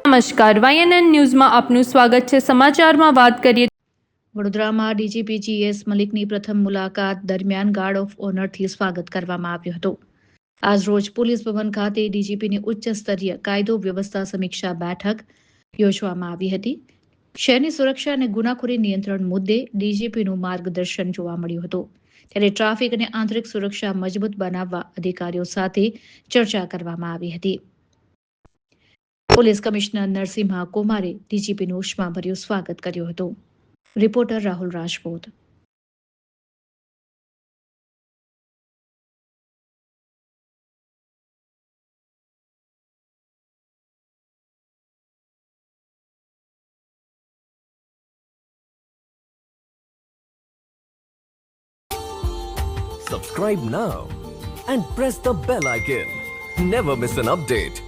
નમસ્કાર, YNN ન્યૂઝમાં આપનું સ્વાગત છે. સમાચારમાં વાત કરીએ. વડોદરામાં ડીજીપી GS મલિકની પ્રથમ મુલાકાત દરમિયાન ગાર્ડ ઓફ ઓનરથી સ્વાગત કરવામાં આવ્યું હતું. આજરોજ પોલીસ ભવન ખાતે ડીજીપીની ઉચ્ચ સ્તરીય કાયદો વ્યવસ્થા સમીક્ષા બેઠક યોજવામાં આવી હતી. શહેરની સુરક્ષા અને ગુનાખોરી નિયંત્રણ મુદ્દે ડીજીપીનું માર્ગદર્શન જોવા મળ્યું હતું. ત્યારે ટ્રાફિક અને આંતરિક સુરક્ષા મજબૂત બનાવવા અધિકારીઓ સાથે ચર્ચા કરવામાં આવી હતી. પોલીસ કમિશનર નરસિંહા કુમારે ડીજીપીનું ઉષ્માભર્યું સ્વાગત કર્યું હતું. Reporter Rahul Rajput. Subscribe now and press the bell icon. Never miss an update.